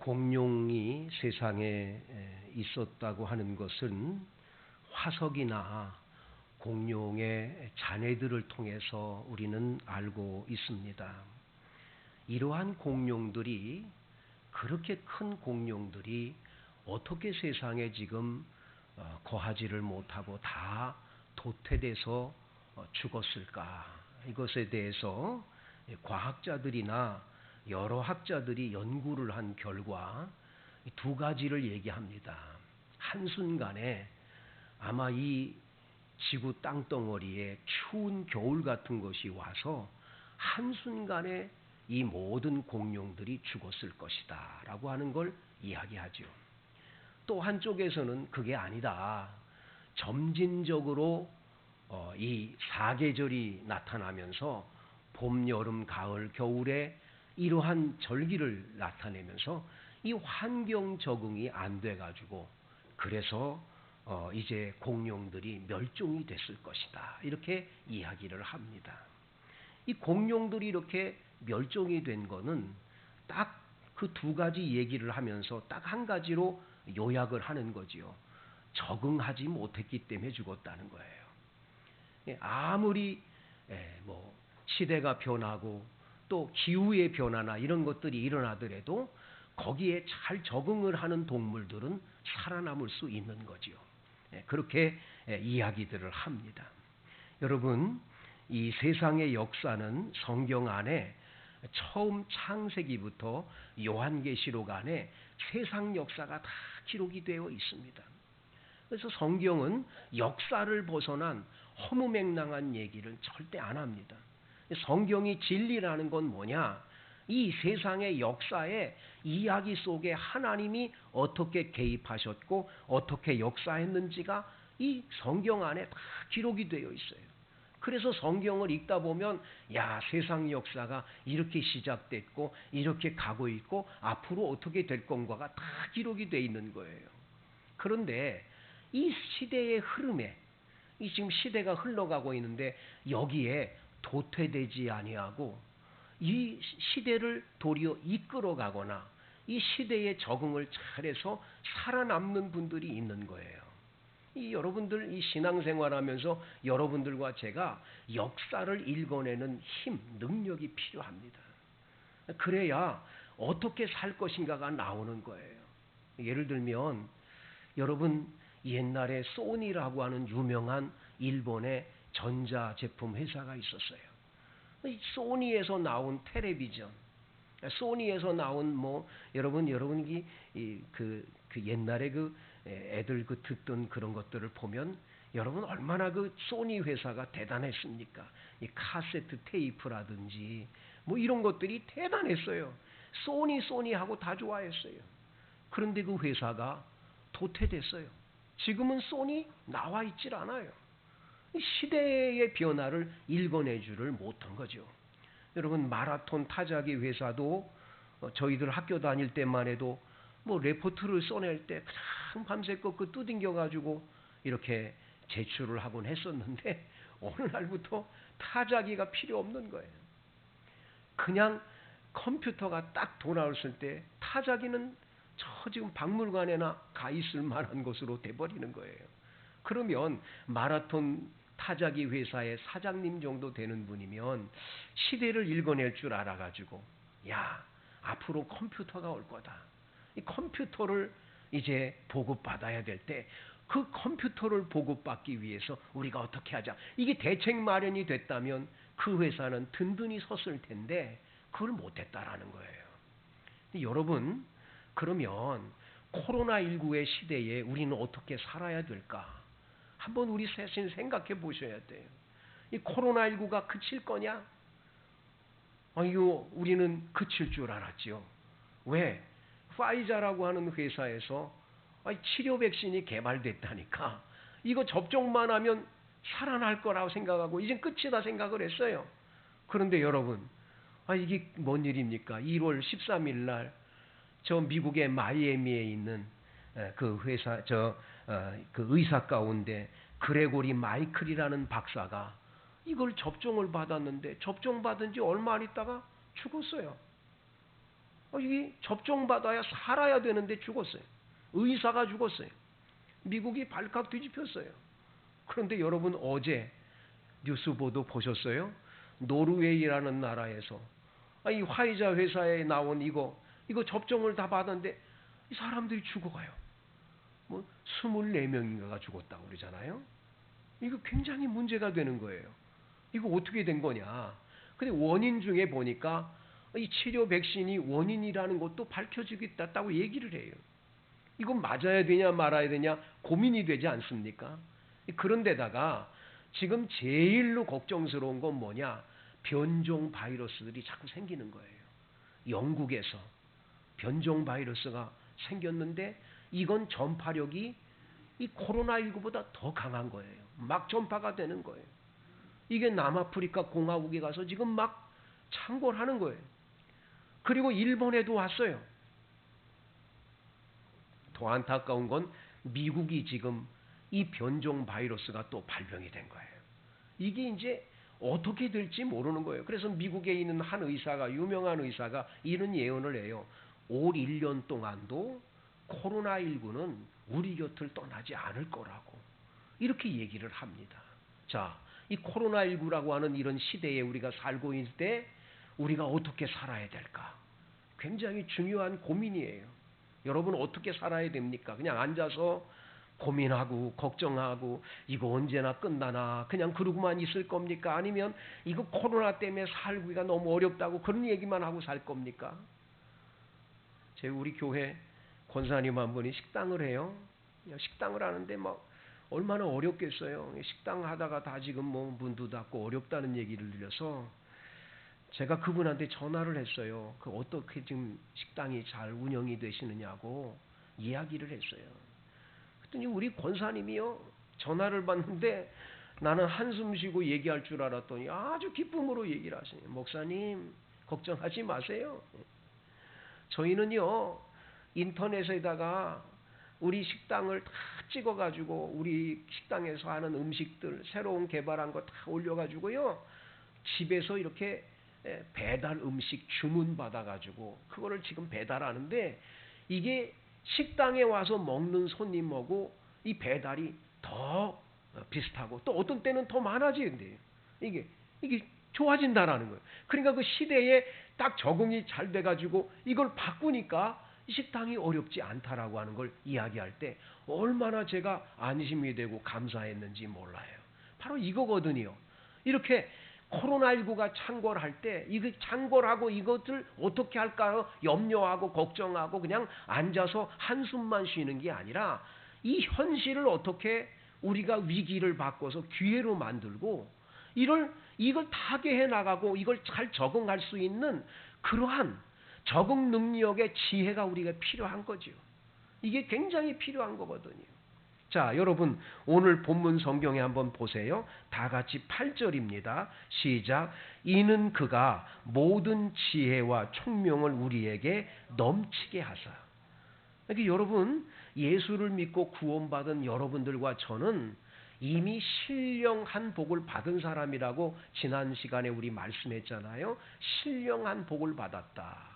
공룡이 세상에 있었다고 하는 것은 화석이나 공룡의 잔해들을 통해서 우리는 알고 있습니다. 이러한 공룡들이, 그렇게 큰 공룡들이 어떻게 세상에 지금 거하지를 못하고 다 도태돼서 죽었을까? 이것에 대해서 과학자들이나 여러 학자들이 연구를 한 결과 두 가지를 얘기합니다. 한순간에 아마 이 지구 땅덩어리에 추운 겨울 같은 것이 와서 한순간에 이 모든 공룡들이 죽었을 것이다 라고 하는 걸 이야기하죠. 또 한쪽에서는 그게 아니다. 점진적으로 이 사계절이 나타나면서 봄, 여름, 가을, 겨울에 이러한 절기를 나타내면서 이 환경 적응이 안 돼가지고 그래서 이제 공룡들이 멸종이 됐을 것이다. 이렇게 이야기를 합니다. 이 공룡들이 이렇게 멸종이 된 거는 딱 그 두 가지 얘기를 하면서 딱 한 가지로 요약을 하는 거지요. 적응하지 못했기 때문에 죽었다는 거예요. 아무리 시대가 변하고 또 기후의 변화나 이런 것들이 일어나더라도 거기에 잘 적응을 하는 동물들은 살아남을 수 있는 거지요. 그렇게 이야기들을 합니다. 여러분, 이 세상의 역사는 성경 안에 처음 창세기부터 요한계시록 안에 세상 역사가 다 기록이 되어 있습니다. 그래서 성경은 역사를 벗어난 허무맹랑한 얘기를 절대 안 합니다. 성경이 진리라는 건 뭐냐? 이 세상의 역사의 이야기 속에 하나님이 어떻게 개입하셨고 어떻게 역사했는지가 이 성경 안에 다 기록이 되어 있어요. 그래서 성경을 읽다 보면 세상 역사가 이렇게 시작됐고 이렇게 가고 있고 앞으로 어떻게 될 건가가 다 기록이 되어 있는 거예요. 그런데 이 시대의 흐름에 지금 시대가 흘러가고 있는데 여기에 도태되지 아니하고 이 시대를 도리어 이끌어가거나 이 시대에 적응을 잘해서 살아남는 분들이 있는 거예요. 여러분들 이 신앙생활하면서 여러분들과 제가 역사를 읽어내는 힘, 능력이 필요합니다. 그래야 어떻게 살 것인가가 나오는 거예요. 예를 들면 여러분 옛날에 소니라고 하는 유명한 일본의 전자제품 회사가 있었어요. 소니에서 나온 텔레비전, 소니에서 나온 여러분이 그 옛날에 애들 듣던 그런 것들을 보면 여러분 얼마나 그 소니 회사가 대단했습니까? 이 카세트 테이프라든지 이런 것들이 대단했어요. 소니하고 다 좋아했어요. 그런데 그 회사가 도태됐어요. 지금은 소니 나와 있질 않아요. 시대의 변화를 읽어내지를 못한 거죠. 여러분 마라톤 타자기 회사도 저희들 학교 다닐 때만 해도 레포트를 써낼 때 그냥 밤새껏 두딩겨가지고 이렇게 제출을 하곤 했었는데 어느 날부터 타자기가 필요 없는 거예요. 그냥 컴퓨터가 딱 돌아왔을 때 타자기는 저 지금 박물관에나 가 있을 만한 것으로 돼버리는 거예요. 그러면 마라톤 타자기 회사의 사장님 정도 되는 분이면 시대를 읽어낼 줄 알아가지고 앞으로 컴퓨터가 올 거다. 이 컴퓨터를 이제 보급받아야 될 때 그 컴퓨터를 보급받기 위해서 우리가 어떻게 하자. 이게 대책 마련이 됐다면 그 회사는 든든히 섰을 텐데 그걸 못했다라는 거예요. 여러분, 그러면 코로나19의 시대에 우리는 어떻게 살아야 될까? 한번 우리 자신 생각해 보셔야 돼요. 이 코로나19가 그칠 거냐? 우리는 그칠 줄 알았죠. 왜? 파이자라고 하는 회사에서 치료 백신이 개발됐다니까. 이거 접종만 하면 살아날 거라고 생각하고 이젠 끝이다 생각을 했어요. 그런데 여러분, 이게 뭔 일입니까? 1월 13일 날 저 미국의 마이애미에 있는 그 회사 그 의사 가운데 그레고리 마이클이라는 박사가 이걸 접종을 받았는데 접종받은 지 얼마 안 있다가 죽었어요. 이게 접종받아야 살아야 되는데 죽었어요. 의사가 죽었어요. 미국이 발칵 뒤집혔어요. 그런데 여러분 어제 뉴스 보도 보셨어요? 노르웨이라는 나라에서 이 화이자 회사에 나온 이거 접종을 다 받았는데 이 사람들이 죽어가요. 뭐 24명인가가 죽었다고 그러잖아요. 이거 굉장히 문제가 되는 거예요. 이거 어떻게 된 거냐? 근데 원인 중에 보니까 이 치료 백신이 원인이라는 것도 밝혀지겠다고 얘기를 해요. 이건 맞아야 되냐 말아야 되냐 고민이 되지 않습니까? 그런데다가 지금 제일로 걱정스러운 건 뭐냐? 변종 바이러스들이 자꾸 생기는 거예요. 영국에서 변종 바이러스가 생겼는데 이건 전파력이 이 코로나19보다 더 강한 거예요. 막 전파가 되는 거예요. 이게 남아프리카 공화국에 가서 지금 막 창궐하는 거예요. 그리고 일본에도 왔어요. 더 안타까운 건 미국이 지금 이 변종 바이러스가 또 발병이 된 거예요. 이게 이제 어떻게 될지 모르는 거예요. 그래서 미국에 있는 한 의사가, 유명한 의사가 이런 예언을 해요. 올 1년 동안도 코로나19는 우리 곁을 떠나지 않을 거라고 이렇게 얘기를 합니다. 자, 이 코로나19라고 하는 이런 시대에 우리가 살고 있을 때 우리가 어떻게 살아야 될까? 굉장히 중요한 고민이에요. 여러분 어떻게 살아야 됩니까? 그냥 앉아서 고민하고 걱정하고 이거 언제나 끝나나 그냥 그러고만 있을 겁니까? 아니면 이거 코로나 때문에 살기가 너무 어렵다고 그런 얘기만 하고 살 겁니까? 우리 교회 권사님 한 분이 식당을 해요. 식당을 하는데 막 얼마나 어렵겠어요. 식당 하다가 다 지금 뭐 문도 닫고 어렵다는 얘기를 들려서 제가 그분한테 전화를 했어요. 어떻게 지금 식당이 잘 운영이 되시느냐고 이야기를 했어요. 그랬더니 우리 권사님이요. 전화를 받는데 나는 한숨 쉬고 얘기할 줄 알았더니 아주 기쁨으로 얘기를 하시네요. 목사님 걱정하지 마세요. 저희는요. 인터넷에다가 우리 식당을 다 찍어가지고 우리 식당에서 하는 음식들 새로운 개발한 거 다 올려가지고요. 집에서 이렇게 배달 음식 주문 받아가지고 그거를 지금 배달하는데 이게 식당에 와서 먹는 손님하고 이 배달이 더 비슷하고 또 어떤 때는 더 많아지는데요. 이게 좋아진다라는 거예요. 그러니까 그 시대에 딱 적응이 잘 돼가지고 이걸 바꾸니까 식당이 어렵지 않다라고 하는 걸 이야기할 때 얼마나 제가 안심이 되고 감사했는지 몰라요. 바로 이거거든요. 이렇게 코로나19가 창궐할 때 이거 창궐하고 이것을 어떻게 할까요? 염려하고 걱정하고 그냥 앉아서 한숨만 쉬는 게 아니라 이 현실을 어떻게 우리가 위기를 바꿔서 기회로 만들고 이걸 타개해 나가고 이걸 잘 적응할 수 있는 그러한 적응 능력의 지혜가 우리가 필요한 거죠. 이게 굉장히 필요한 거거든요. 자, 여러분 오늘 본문 성경에 한번 보세요. 다 같이 8절입니다. 시작. 이는 그가 모든 지혜와 총명을 우리에게 넘치게 하사. 그러니까 여러분 예수를 믿고 구원받은 여러분들과 저는 이미 신령한 복을 받은 사람이라고 지난 시간에 우리 말씀했잖아요. 신령한 복을 받았다.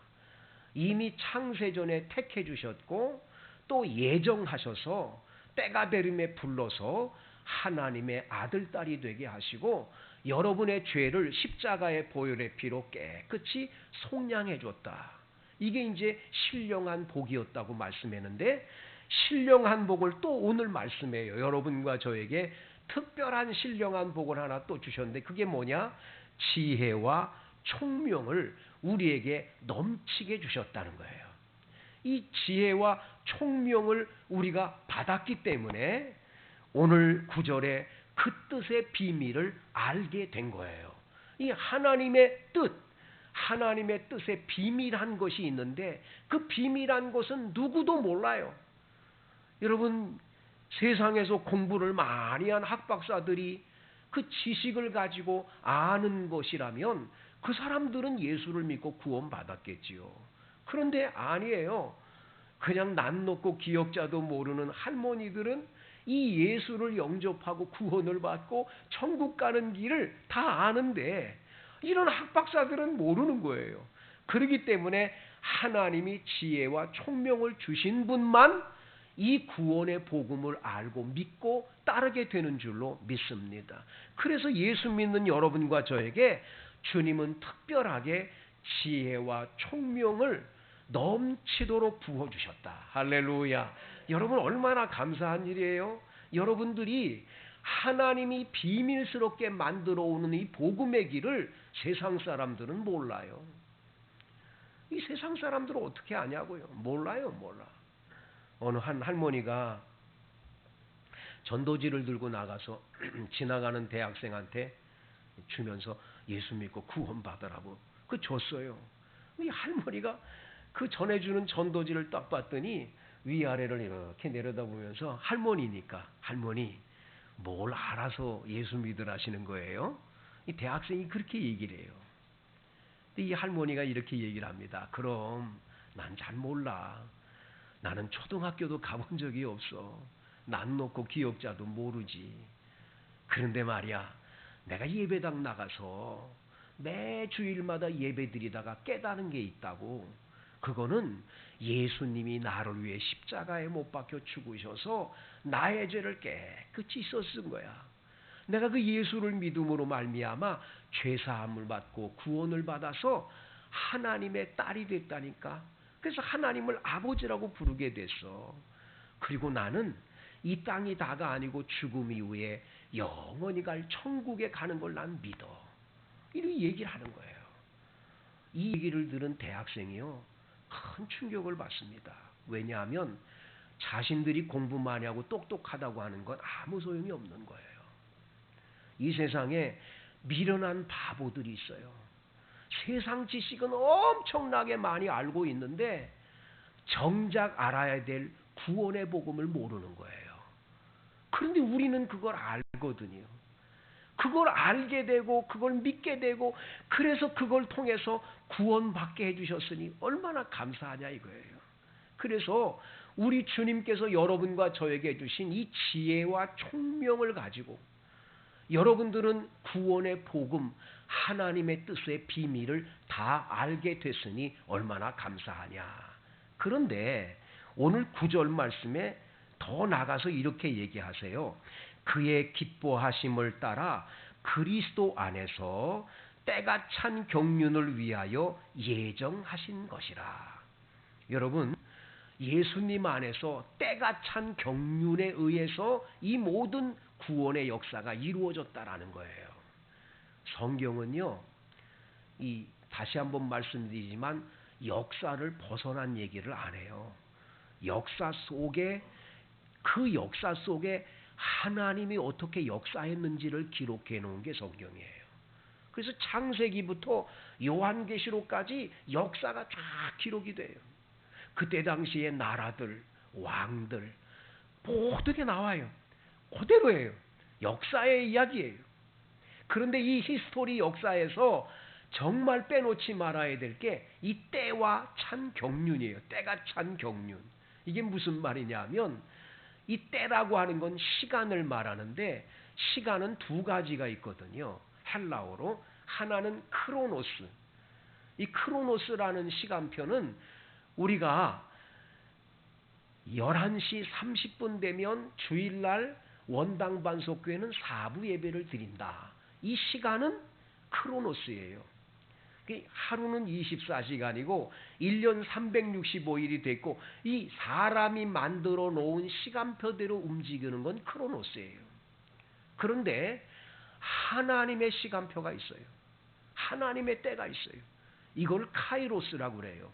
이미 창세전에 택해 주셨고 또 예정하셔서 때가 되림에 불러서 하나님의 아들, 딸이 되게 하시고 여러분의 죄를 십자가의 보혈의 피로 깨끗이 속량해 줬다. 이게 이제 신령한 복이었다고 말씀했는데 신령한 복을 또 오늘 말씀해요. 여러분과 저에게 특별한 신령한 복을 하나 또 주셨는데 그게 뭐냐? 지혜와 총명을 우리에게 넘치게 주셨다는 거예요. 이 지혜와 총명을 우리가 받았기 때문에 오늘 9절에 그 뜻의 비밀을 알게 된 거예요. 이 하나님의 뜻의 비밀한 것이 있는데 그 비밀한 것은 누구도 몰라요. 여러분 세상에서 공부를 많이 한 학박사들이 그 지식을 가지고 아는 것이라면 그 사람들은 예수를 믿고 구원받았겠지요. 그런데 아니에요. 그냥 난 놓고 기억자도 모르는 할머니들은 이 예수를 영접하고 구원을 받고 천국 가는 길을 다 아는데 이런 학박사들은 모르는 거예요. 그렇기 때문에 하나님이 지혜와 총명을 주신 분만 이 구원의 복음을 알고 믿고 따르게 되는 줄로 믿습니다. 그래서 예수 믿는 여러분과 저에게 주님은 특별하게 지혜와 총명을 넘치도록 부어주셨다. 할렐루야. 여러분 얼마나 감사한 일이에요. 여러분들이 하나님이 비밀스럽게 만들어 오는 이 복음의 길을 세상 사람들은 몰라요. 이 세상 사람들은 어떻게 아냐고요. 몰라요. 몰라. 어느 한 할머니가 전도지를 들고 나가서 지나가는 대학생한테 주면서 예수 믿고 구원 받으라고 그 줬어요. 이 할머니가 그 전해주는 전도지를 딱 봤더니 위아래를 이렇게 내려다보면서 할머니니까 할머니 뭘 알아서 예수 믿으라시는 거예요? 이 대학생이 그렇게 얘기를 해요. 이 할머니가 이렇게 얘기를 합니다. 그럼 난 잘 몰라. 나는 초등학교도 가본 적이 없어. 난 놓고 기억자도 모르지. 그런데 말이야, 내가 예배당 나가서 매 주일마다 예배드리다가 깨달은 게 있다고. 그거는 예수님이 나를 위해 십자가에 못 박혀 죽으셔서 나의 죄를 깨끗이 씻어쓴 거야. 내가 그 예수를 믿음으로 말미암아 죄사함을 받고 구원을 받아서 하나님의 딸이 됐다니까. 그래서 하나님을 아버지라고 부르게 됐어. 그리고 나는 이 땅이 다가 아니고 죽음 이후에 영원히 갈 천국에 가는 걸 난 믿어. 이렇게 얘기를 하는 거예요. 이 얘기를 들은 대학생이요, 큰 충격을 받습니다. 왜냐하면 자신들이 공부 많이 하고 똑똑하다고 하는 건 아무 소용이 없는 거예요. 이 세상에 미련한 바보들이 있어요. 세상 지식은 엄청나게 많이 알고 있는데 정작 알아야 될 구원의 복음을 모르는 거예요. 그런데 우리는 그걸 알거든요. 그걸 알게 되고 그걸 믿게 되고 그래서 그걸 통해서 구원받게 해주셨으니 얼마나 감사하냐 이거예요. 그래서 우리 주님께서 여러분과 저에게 주신 이 지혜와 총명을 가지고 여러분들은 구원의 복음, 하나님의 뜻의 비밀을 다 알게 됐으니 얼마나 감사하냐. 그런데 오늘 9절 말씀에 더 나가서 이렇게 얘기하세요. 그의 기뻐하심을 따라 그리스도 안에서 때가 찬 경륜을 위하여 예정하신 것이라. 여러분, 예수님 안에서 때가 찬 경륜에 의해서 이 모든 구원의 역사가 이루어졌다라는 거예요. 성경은요, 다시 한번 말씀드리지만 역사를 벗어난 얘기를 안 해요. 역사 속에 하나님이 어떻게 역사했는지를 기록해 놓은 게 성경이에요. 그래서 창세기부터 요한계시록까지 역사가 쫙 기록이 돼요. 그때 당시의 나라들, 왕들 모두게 나와요. 그대로예요. 역사의 이야기예요. 그런데 이 히스토리 역사에서 정말 빼놓지 말아야 될 게 이 때와 찬 경륜이에요. 때가 찬 경륜. 이게 무슨 말이냐면 이 때라고 하는 건 시간을 말하는데 시간은 두 가지가 있거든요. 헬라어로 하나는 크로노스. 이 크로노스라는 시간표는 우리가 11시 30분 되면 주일날 원당 반석교회는 4부 예배를 드린다. 이 시간은 크로노스예요. 하루는 24시간이고 1년 365일이 됐고 이 사람이 만들어 놓은 시간표대로 움직이는 건 크로노스예요. 그런데 하나님의 시간표가 있어요. 하나님의 때가 있어요. 이걸 카이로스라고 그래요.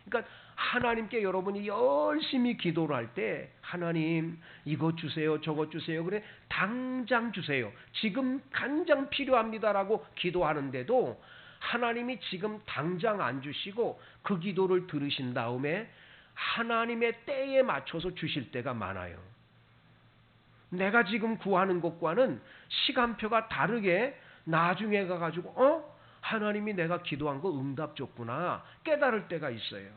그러니까 하나님께 여러분이 열심히 기도를 할 때 하나님 이것 주세요 저것 주세요 그래 당장 주세요 지금 당장 필요합니다라고 기도하는데도 하나님이 지금 당장 안 주시고 그 기도를 들으신 다음에 하나님의 때에 맞춰서 주실 때가 많아요. 내가 지금 구하는 것과는 시간표가 다르게 나중에 가가지고 하나님이 내가 기도한 거 응답 줬구나 깨달을 때가 있어요.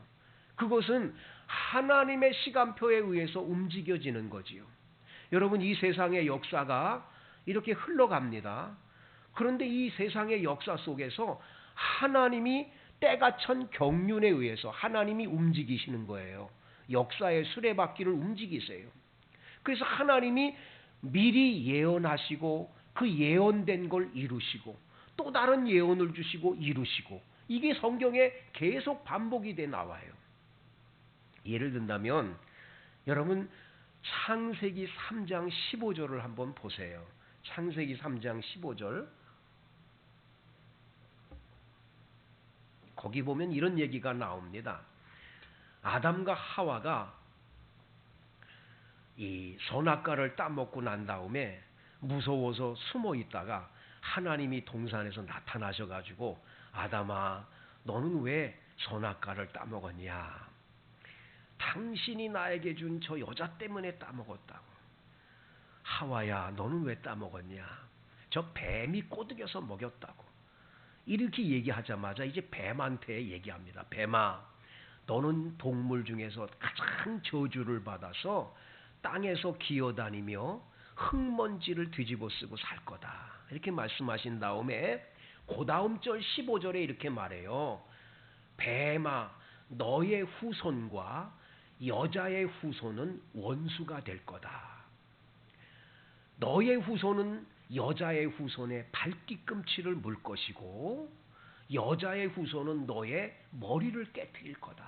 그것은 하나님의 시간표에 의해서 움직여지는 거지요. 여러분 이 세상의 역사가 이렇게 흘러갑니다. 그런데 이 세상의 역사 속에서 하나님이 때가 찬 경륜에 의해서 하나님이 움직이시는 거예요. 역사의 수레바퀴를 움직이세요. 그래서 하나님이 미리 예언하시고 그 예언된 걸 이루시고 또 다른 예언을 주시고 이루시고, 이게 성경에 계속 반복이 돼 나와요. 예를 든다면 여러분 창세기 3장 15절을 한번 보세요. 창세기 3장 15절. 거기 보면 이런 얘기가 나옵니다. 아담과 하와가 이 선악과를 따먹고 난 다음에 무서워서 숨어 있다가 하나님이 동산에서 나타나셔가지고, 아담아 너는 왜 선악과를 따먹었냐? 당신이 나에게 준 저 여자 때문에 따먹었다고. 하와야 너는 왜 따먹었냐? 저 뱀이 꼬드겨서 먹였다고. 이렇게 얘기하자마자 이제 뱀한테 얘기합니다. 뱀아, 너는 동물 중에서 가장 저주를 받아서 땅에서 기어다니며 흙먼지를 뒤집어 쓰고 살 거다. 이렇게 말씀하신 다음에 그 다음 절 15절에 이렇게 말해요. 뱀아, 너의 후손과 여자의 후손은 원수가 될 거다. 너의 후손은 여자의 후손의 발뒤꿈치를 물 것이고 여자의 후손은 너의 머리를 깨뜨릴 거다.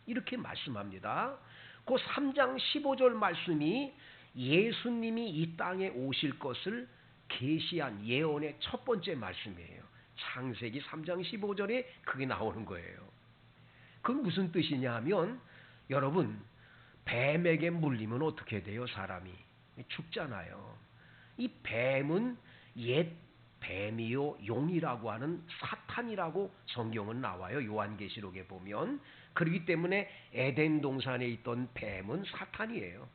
이렇게 말씀합니다. 그 3장 15절 말씀이 예수님이 이 땅에 오실 것을 계시한 예언의 첫 번째 말씀이에요. 창세기 3장 15절에 그게 나오는 거예요. 그건 무슨 뜻이냐 하면, 여러분 뱀에게 물리면 어떻게 돼요? 사람이 죽잖아요. 이 뱀은 옛 뱀이요 용이라고 하는 사탄이라고 성경은 나와요. 요한계시록에 보면. 그렇기 때문에 에덴 동산에 있던 뱀은 사탄이에요.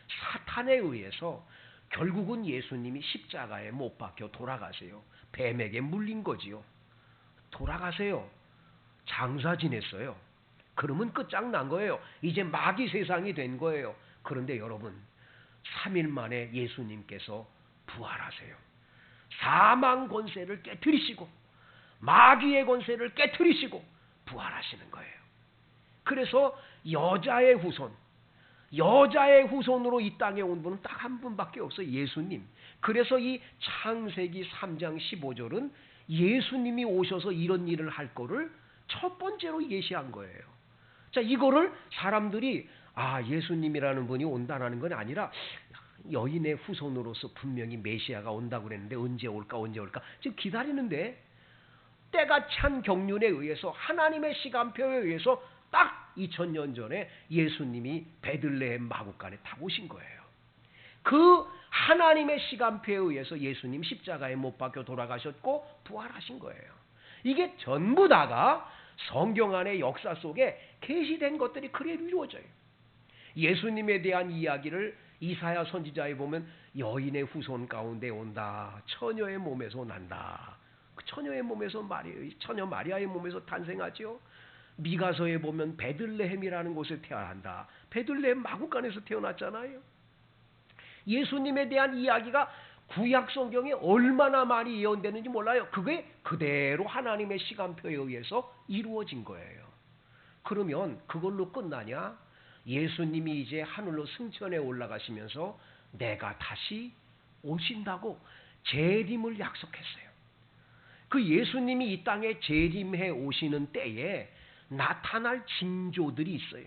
사탄에 의해서 결국은 예수님이 십자가에 못 박혀 돌아가세요. 뱀에게 물린 거지요. 돌아가세요. 장사 지냈어요. 그러면 끝장난 거예요. 이제 마귀 세상이 된 거예요. 그런데 여러분 3일 만에 예수님께서 부활하세요. 사망 권세를 깨트리시고 마귀의 권세를 깨트리시고 부활하시는 거예요. 그래서 여자의 후손으로 이 땅에 온 분은 딱 한 분밖에 없어요. 예수님. 그래서 이 창세기 3장 15절은 예수님이 오셔서 이런 일을 할 거를 첫 번째로 예시한 거예요. 자, 이거를 사람들이 예수님이라는 분이 온다는 건 아니라 여인의 후손으로서 분명히 메시아가 온다고 그랬는데 언제 올까 지금 기다리는데, 때가 찬 경륜에 의해서 하나님의 시간표에 의해서 딱 2000년 전에 예수님이 베들레헴 마구간에 타 오신 거예요. 그 하나님의 시간표에 의해서 예수님 십자가에 못 박혀 돌아가셨고 부활하신 거예요. 이게 전부 다가 성경 안의 역사 속에 계시된 것들이 그래 이루어져요. 예수님에 대한 이야기를 이사야 선지자에 보면 여인의 후손 가운데 온다. 처녀의 몸에서 난다. 그 처녀의 몸에서 처녀 마리아의 몸에서 탄생하지요. 미가서에 보면 베들레헴이라는 곳에 태어난다. 베들레헴 마구간에서 태어났잖아요. 예수님에 대한 이야기가 구약 성경에 얼마나 많이 예언되는지 몰라요. 그게 그대로 하나님의 시간표에 의해서 이루어진 거예요. 그러면 그걸로 끝나냐? 예수님이 이제 하늘로 승천해 올라가시면서 내가 다시 오신다고 재림을 약속했어요. 그 예수님이 이 땅에 재림해 오시는 때에 나타날 징조들이 있어요.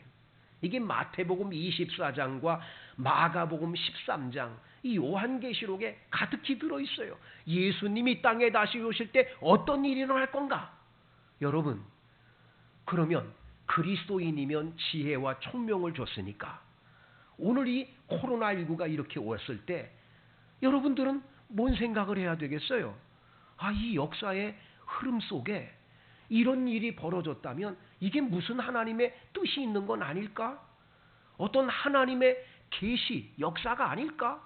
이게 마태복음 24장과 마가복음 13장, 이 요한계시록에 가득히 들어있어요. 예수님이 이 땅에 다시 오실 때 어떤 일이 일어날 건가? 여러분, 그러면 그리스도인이면 지혜와 총명을 줬으니까 오늘 이 코로나19가 이렇게 왔을 때 여러분들은 뭔 생각을 해야 되겠어요? 이 역사의 흐름 속에 이런 일이 벌어졌다면 이게 무슨 하나님의 뜻이 있는 건 아닐까? 어떤 하나님의 계시, 역사가 아닐까?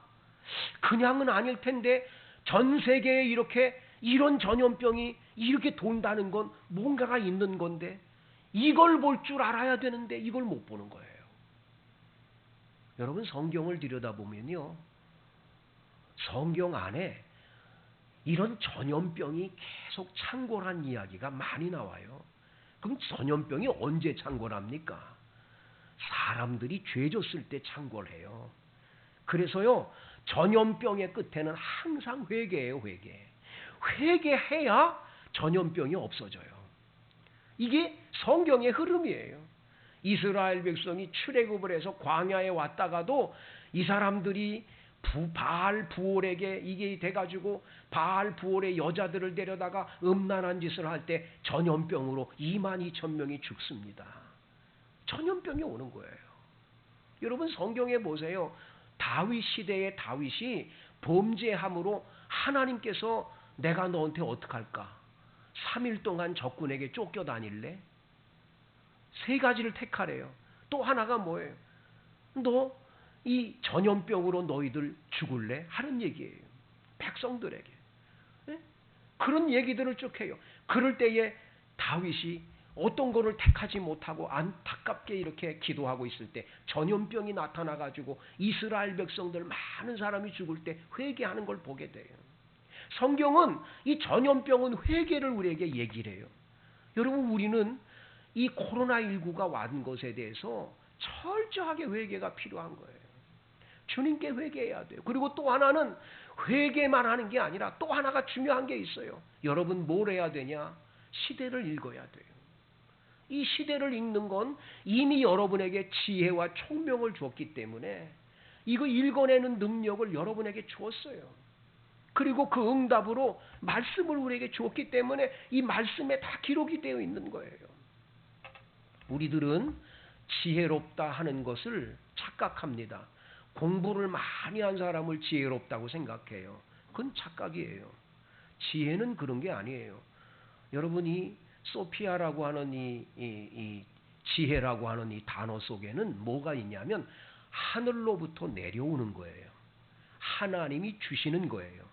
그냥은 아닐 텐데 전 세계에 이렇게 이런 전염병이 이렇게 돈다는 건 뭔가가 있는 건데 이걸 볼 줄 알아야 되는데 이걸 못 보는 거예요. 여러분 성경을 들여다보면요. 성경 안에 이런 전염병이 계속 창궐한 이야기가 많이 나와요. 그럼 전염병이 언제 창궐합니까? 사람들이 죄 졌을 때 창궐해요. 그래서요, 전염병의 끝에는 항상 회개예요, 회개. 회개해야 전염병이 없어져요. 이게 성경의 흐름이에요. 이스라엘 백성이 출애굽을 해서 광야에 왔다가도 이 사람들이 바알 부올에게 이게 돼가지고 바알 부올의 여자들을 데려다가 음란한 짓을 할 때 전염병으로 22,000명이 죽습니다. 전염병이 오는 거예요. 여러분 성경에 보세요. 다윗 시대의 다윗이 범죄함으로 하나님께서 내가 너한테 어떡할까? 3일 동안 적군에게 쫓겨다닐래? 3가지를 택하래요. 또 하나가 뭐예요? 너 이 전염병으로 너희들 죽을래? 하는 얘기예요. 백성들에게. 네? 그런 얘기들을 쭉 해요. 그럴 때에 다윗이 어떤 거를 택하지 못하고 안타깝게 이렇게 기도하고 있을 때 전염병이 나타나가지고 이스라엘 백성들 많은 사람이 죽을 때 회개하는 걸 보게 돼요. 성경은 이 전염병은 회개를 우리에게 얘기를 해요. 여러분 우리는 이 코로나19가 왔는 것에 대해서 철저하게 회개가 필요한 거예요. 주님께 회개해야 돼요. 그리고 또 하나는 회개만 하는 게 아니라 또 하나가 중요한 게 있어요. 여러분 뭘 해야 되냐? 시대를 읽어야 돼요. 이 시대를 읽는 건 이미 여러분에게 지혜와 총명을 줬기 때문에 이거 읽어내는 능력을 여러분에게 주었어요. 그리고 그 응답으로 말씀을 우리에게 주었기 때문에 이 말씀에 다 기록이 되어 있는 거예요. 우리들은 지혜롭다 하는 것을 착각합니다. 공부를 많이 한 사람을 지혜롭다고 생각해요. 그건 착각이에요. 지혜는 그런 게 아니에요. 여러분이 소피아라고 하는 이 지혜라고 하는 이 단어 속에는 뭐가 있냐면 하늘로부터 내려오는 거예요. 하나님이 주시는 거예요.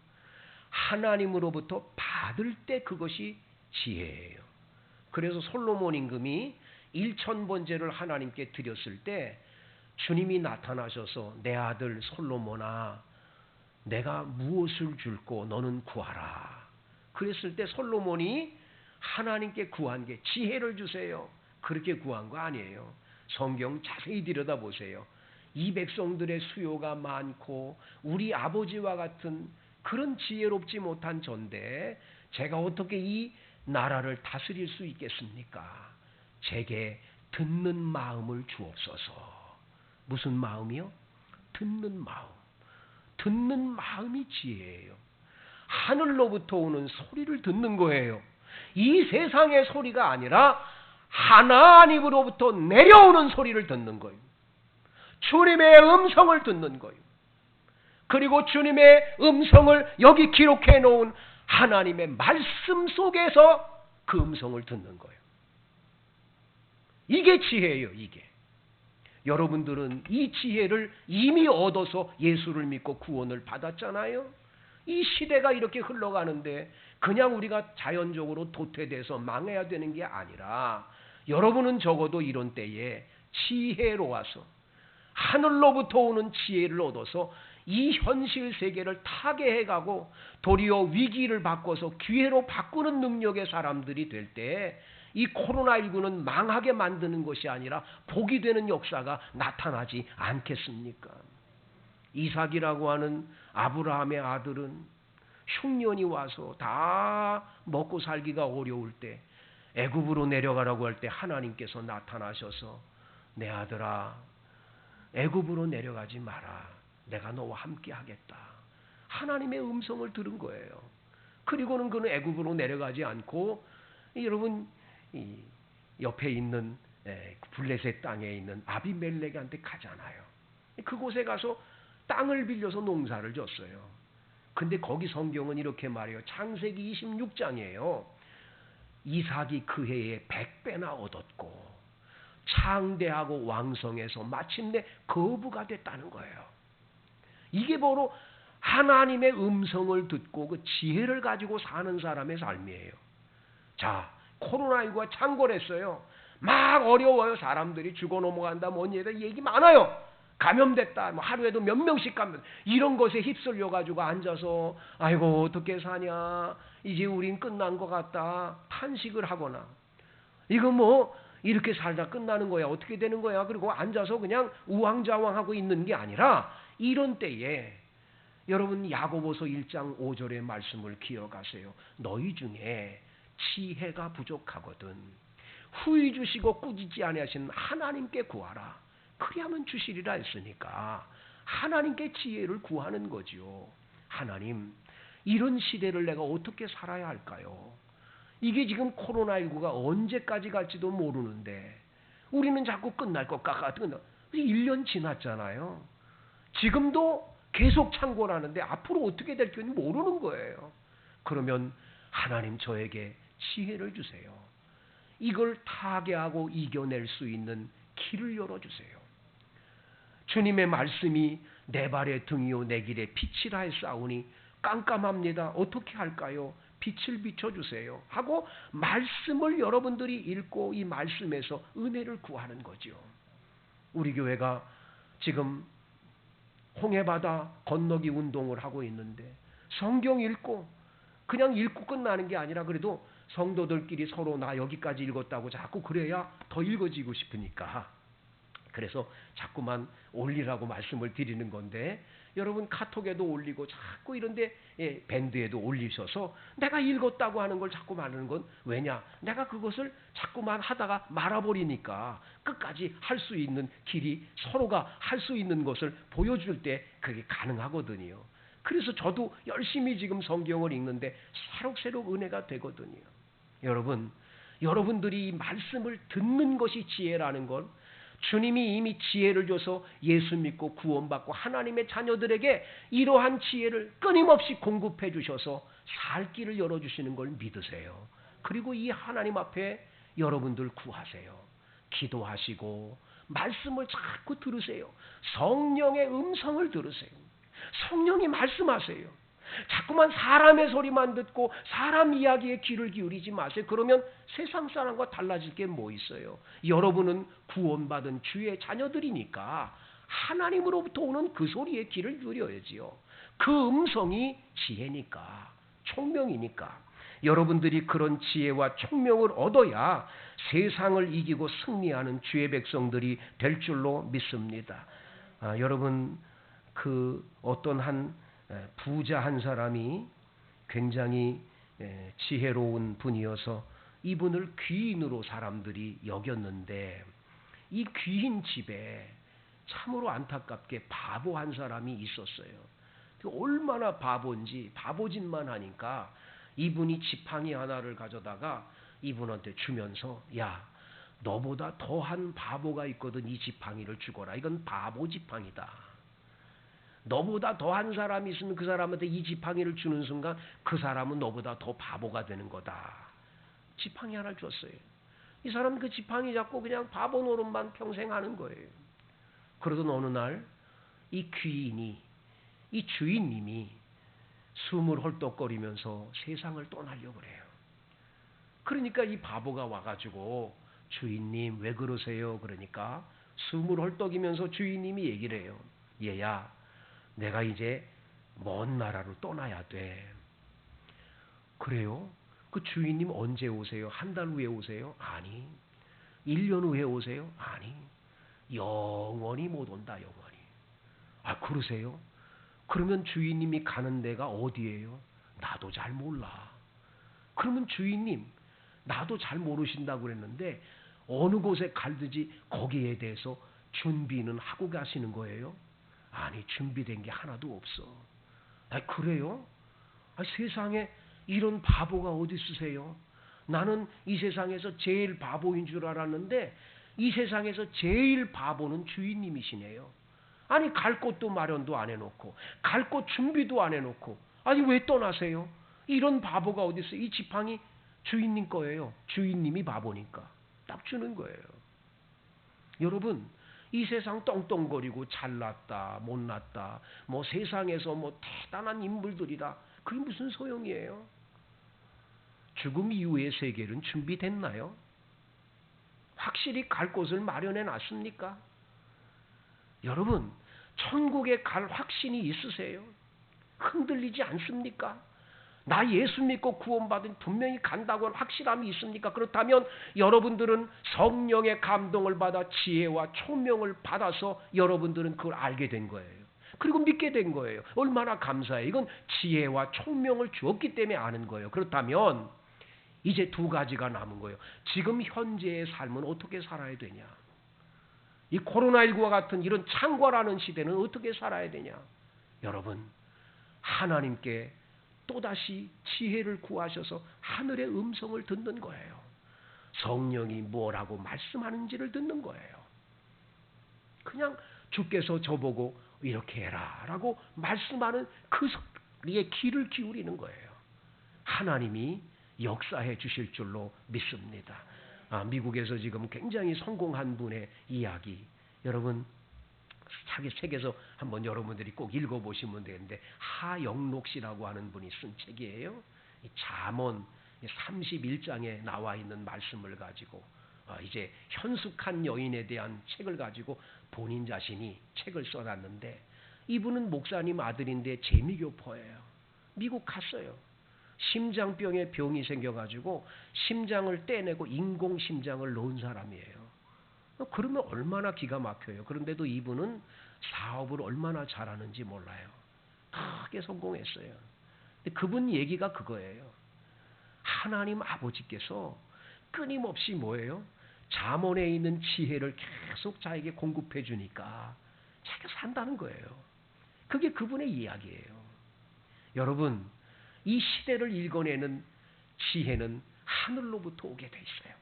하나님으로부터 받을 때 그것이 지혜예요. 그래서 솔로몬 임금이 1000번제를 하나님께 드렸을 때 주님이 나타나셔서 내 아들 솔로몬아 내가 무엇을 줄고 너는 구하라. 그랬을 때 솔로몬이 하나님께 구한 게 지혜를 주세요. 그렇게 구한 거 아니에요. 성경 자세히 들여다보세요. 이 백성들의 수요가 많고 우리 아버지와 같은 그런 지혜롭지 못한 전데 제가 어떻게 이 나라를 다스릴 수 있겠습니까? 제게 듣는 마음을 주옵소서. 무슨 마음이요? 듣는 마음. 듣는 마음이 지혜예요. 하늘로부터 오는 소리를 듣는 거예요. 이 세상의 소리가 아니라 하나님으로부터 내려오는 소리를 듣는 거예요. 주님의 음성을 듣는 거예요. 그리고 주님의 음성을 여기 기록해 놓은 하나님의 말씀 속에서 그 음성을 듣는 거예요. 이게 지혜예요, 이게. 여러분들은 이 지혜를 이미 얻어서 예수를 믿고 구원을 받았잖아요. 이 시대가 이렇게 흘러가는데 그냥 우리가 자연적으로 도태돼서 망해야 되는 게 아니라 여러분은 적어도 이런 때에 지혜로워서 하늘로부터 오는 지혜를 얻어서 이 현실 세계를 타개해가고 도리어 위기를 바꿔서 기회로 바꾸는 능력의 사람들이 될 때 이 코로나19는 망하게 만드는 것이 아니라 복이 되는 역사가 나타나지 않겠습니까? 이삭이라고 하는 아브라함의 아들은 흉년이 와서 다 먹고 살기가 어려울 때 애굽으로 내려가라고 할 때 하나님께서 나타나셔서 내 아들아 애굽으로 내려가지 마라. 내가 너와 함께 하겠다. 하나님의 음성을 들은 거예요. 그리고는 그는 애굽으로 내려가지 않고 여러분 이 옆에 있는 블레셋 땅에 있는 아비멜렉한테 가잖아요. 그곳에 가서 땅을 빌려서 농사를 졌어요. 근데 거기 성경은 이렇게 말해요. 창세기 26장이에요. 이삭이 그 해에 100배나 얻었고 창대하고 왕성해서 마침내 거부가 됐다는 거예요. 이게 바로 하나님의 음성을 듣고 그 지혜를 가지고 사는 사람의 삶이에요. 자, 코로나19가 창궐했어요. 막 어려워요. 사람들이 죽어 넘어간다. 뭔 얘기 많아요. 감염됐다. 뭐 하루에도 몇 명씩 감염. 이런 것에 휩쓸려 가지고 앉아서 아이고 어떻게 사냐. 이제 우린 끝난 것 같다. 탄식을 하거나 이거 뭐 이렇게 살다 끝나는 거야. 어떻게 되는 거야. 그리고 앉아서 그냥 우왕좌왕하고 있는 게 아니라 이런 때에 여러분 야고보서 1장 5절의 말씀을 기억하세요. 너희 중에 지혜가 부족하거든 후히 주시고 꾸짖지 아니하신 하나님께 구하라. 그리하면 주시리라 했으니까 하나님께 지혜를 구하는 거지요. 하나님, 이런 시대를 내가 어떻게 살아야 할까요? 이게 지금 코로나19가 언제까지 갈지도 모르는데 우리는 자꾸 끝날 것 같거든. 1년 지났잖아요. 지금도 계속 창궐하는데 앞으로 어떻게 될지 모르는 거예요. 그러면 하나님 저에게 지혜를 주세요. 이걸 타개하고 이겨낼 수 있는 길을 열어주세요. 주님의 말씀이 내 발의 등이요 내 길의 빛이라 했사오니 깜깜합니다. 어떻게 할까요? 빛을 비춰주세요. 하고 말씀을 여러분들이 읽고 이 말씀에서 은혜를 구하는 거죠. 우리 교회가 지금 홍해바다 건너기 운동을 하고 있는데 성경 읽고 그냥 읽고 끝나는 게 아니라 그래도 성도들끼리 서로 나 여기까지 읽었다고 자꾸 그래야 더 읽어지고 싶으니까 그래서 자꾸만 올리라고 말씀을 드리는 건데 여러분 카톡에도 올리고 자꾸 이런데 밴드에도 올리셔서 내가 읽었다고 하는 걸 자꾸 말하는 건 왜냐? 내가 그것을 자꾸만 하다가 말아버리니까 끝까지 할 수 있는 길이 서로가 할 수 있는 것을 보여줄 때 그게 가능하거든요. 그래서 저도 열심히 지금 성경을 읽는데 새록새록 은혜가 되거든요. 여러분, 여러분들이 이 말씀을 듣는 것이 지혜라는 건 주님이 이미 지혜를 줘서 예수 믿고 구원받고 하나님의 자녀들에게 이러한 지혜를 끊임없이 공급해 주셔서 살 길을 열어주시는 걸 믿으세요. 그리고 이 하나님 앞에 여러분들 구하세요. 기도하시고 말씀을 자꾸 들으세요. 성령의 음성을 들으세요. 성령이 말씀하세요. 자꾸만 사람의 소리만 듣고 사람 이야기에 귀를 기울이지 마세요. 그러면 세상 사람과 달라질 게 뭐 있어요? 여러분은 구원받은 주의 자녀들이니까 하나님으로부터 오는 그 소리에 귀를 기울여야지요. 그 음성이 지혜니까, 총명이니까. 여러분들이 그런 지혜와 총명을 얻어야 세상을 이기고 승리하는 주의 백성들이 될 줄로 믿습니다. 여러분, 그 어떤 한 부자 한 사람이 굉장히 지혜로운 분이어서 이분을 귀인으로 사람들이 여겼는데 이 귀인 집에 참으로 안타깝게 바보 한 사람이 있었어요. 얼마나 바본지 바보짓만 하니까 이분이 지팡이 하나를 가져다가 이분한테 주면서 야, 너보다 더한 바보가 있거든. 이 지팡이를 주거라. 이건 바보 지팡이다. 너보다 더한 사람이 있으면 그 사람한테 이 지팡이를 주는 순간 그 사람은 너보다 더 바보가 되는 거다. 지팡이 하나 줬어요. 이 사람은 그 지팡이 잡고 그냥 바보 노릇만 평생 하는 거예요. 그러던 어느 날 이 귀인이, 이 주인님이 숨을 헐떡거리면서 세상을 떠나려고 그래요. 그러니까 이 바보가 와가지고 주인님 왜 그러세요? 그러니까 숨을 헐떡이면서 주인님이 얘기를 해요. 얘야, 내가 이제 먼 나라로 떠나야 돼. 그래요? 그 주인님 언제 오세요? 한 달 후에 오세요? 아니. 1년 후에 오세요? 아니. 영원히 못 온다, 영원히. 아, 그러세요? 그러면 주인님이 가는 데가 어디예요? 나도 잘 몰라. 그러면 주인님, 나도 잘 모르신다고 그랬는데 어느 곳에 갈든지 거기에 대해서 준비는 하고 가시는 거예요? 아니, 준비된 게 하나도 없어. 아, 그래요? 아, 세상에 이런 바보가 어디 있으세요? 나는 이 세상에서 제일 바보인 줄 알았는데 이 세상에서 제일 바보는 주인님이시네요. 아니, 갈 곳도 마련도 안 해놓고 갈 곳 준비도 안 해놓고 아니 왜 떠나세요? 이런 바보가 어디 있어요? 이 지팡이 주인님 거예요. 주인님이 바보니까 딱 주는 거예요. 여러분, 이 세상 떵떵거리고 잘났다 못났다 뭐 세상에서 뭐 대단한 인물들이다, 그게 무슨 소용이에요? 죽음 이후의 세계는 준비됐나요? 확실히 갈 곳을 마련해 놨습니까? 여러분, 천국에 갈 확신이 있으세요? 흔들리지 않습니까? 나 예수 믿고 구원받은 분명히 간다고 하는 확실함이 있습니까? 그렇다면 여러분들은 성령의 감동을 받아 지혜와 총명을 받아서 여러분들은 그걸 알게 된 거예요. 그리고 믿게 된 거예요. 얼마나 감사해요. 이건 지혜와 총명을 주었기 때문에 아는 거예요. 그렇다면 이제 두 가지가 남은 거예요. 지금 현재의 삶은 어떻게 살아야 되냐? 이 코로나19와 같은 이런 창궐하는 시대는 어떻게 살아야 되냐? 여러분, 하나님께 또다시 지혜를 구하셔서 하늘의 음성을 듣는 거예요. 성령이 뭐라고 말씀하는지를 듣는 거예요. 그냥 주께서 저보고 이렇게 해라 라고 말씀하는 그 소리에 귀를 기울이는 거예요. 하나님이 역사해 주실 줄로 믿습니다. 미국에서 지금 굉장히 성공한 분의 이야기, 여러분 책에서 한번 여러분들이 꼭 읽어보시면 되는데, 하영록 씨라고 하는 분이 쓴 책이에요. 잠언 31장에 나와 있는 말씀을 가지고 이제 현숙한 여인에 대한 책을 가지고 본인 자신이 책을 써놨는데, 이분은 목사님 아들인데 재미교포예요. 미국 갔어요. 심장병에 병이 생겨가지고 심장을 떼내고 인공심장을 넣은 사람이에요. 그러면 얼마나 기가 막혀요. 그런데도 이분은 사업을 얼마나 잘하는지 몰라요. 크게 성공했어요. 근데 그분 얘기가 그거예요. 하나님 아버지께서 끊임없이 뭐예요? 잠언에 있는 지혜를 계속 자에게 공급해 주니까 자기가 산다는 거예요. 그게 그분의 이야기예요. 여러분, 이 시대를 읽어내는 지혜는 하늘로부터 오게 돼 있어요.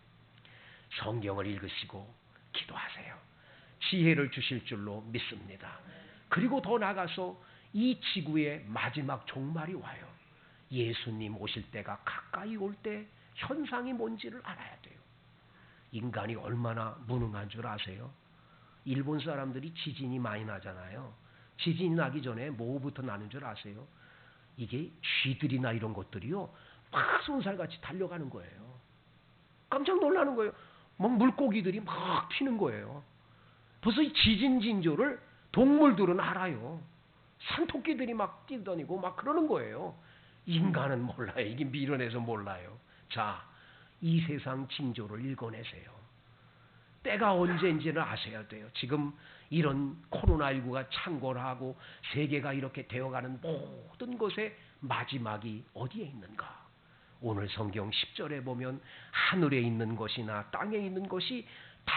성경을 읽으시고 기도하세요. 지혜를 주실 줄로 믿습니다. 그리고 더 나아가서 이 지구의 마지막 종말이 와요. 예수님 오실 때가 가까이 올 때 현상이 뭔지를 알아야 돼요. 인간이 얼마나 무능한 줄 아세요? 일본 사람들이 지진이 많이 나잖아요. 지진이 나기 전에 뭐부터 나는 줄 아세요? 이게 쥐들이나 이런 것들이요, 막 쏜살같이 달려가는 거예요. 깜짝 놀라는 거예요. 막 물고기들이 막 튀는 거예요. 벌써 이 지진 징조를 동물들은 알아요. 산토끼들이 막 뛰어다니고 막 그러는 거예요. 인간은 몰라요. 이게 미련해서 몰라요. 자, 이 세상 징조를 읽어내세요. 때가 언제인지를 아셔야 돼요. 지금 이런 코로나19가 창궐하고 세계가 이렇게 되어가는 모든 것의 마지막이 어디에 있는가? 오늘 성경 10절에 보면 하늘에 있는 것이나 땅에 있는 것이 다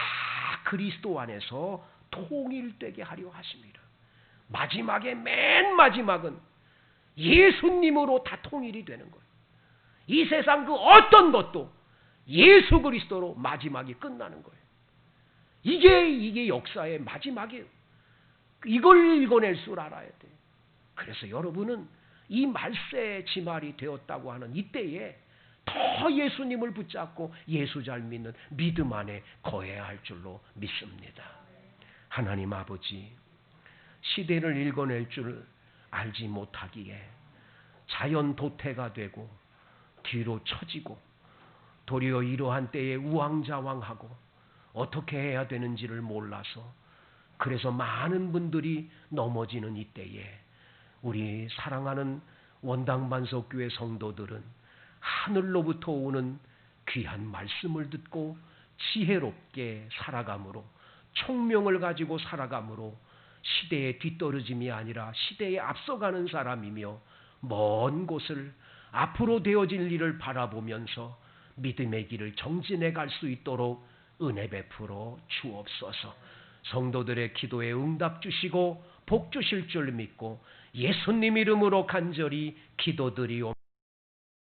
그리스도 안에서 통일되게 하려 하십니다. 마지막에 맨 마지막은 예수님으로 다 통일이 되는 거예요. 이 세상 그 어떤 것도 예수 그리스도로 마지막이 끝나는 거예요. 이게 역사의 마지막이에요. 이걸 읽어낼 줄 알아야 돼요. 그래서 여러분은 이 말세의 지말이 되었다고 하는 이때에 더 예수님을 붙잡고 예수 잘 믿는 믿음 안에 거해야 할 줄로 믿습니다. 하나님 아버지, 시대를 읽어낼 줄 알지 못하기에 자연 도태가 되고 뒤로 처지고 도리어 이러한 때에 우왕좌왕하고 어떻게 해야 되는지를 몰라서, 그래서 많은 분들이 넘어지는 이때에 우리 사랑하는 원당반석교회 성도들은 하늘로부터 오는 귀한 말씀을 듣고 지혜롭게 살아감으로, 총명을 가지고 살아감으로 시대에 뒤떨어짐이 아니라 시대에 앞서가는 사람이며 먼 곳을 앞으로 되어질 일을 바라보면서 믿음의 길을 정진해 갈 수 있도록 은혜 베풀어 주옵소서. 성도들의 기도에 응답 주시고 복 주실 줄 믿고 예수님 이름으로 간절히 기도드리옵소서.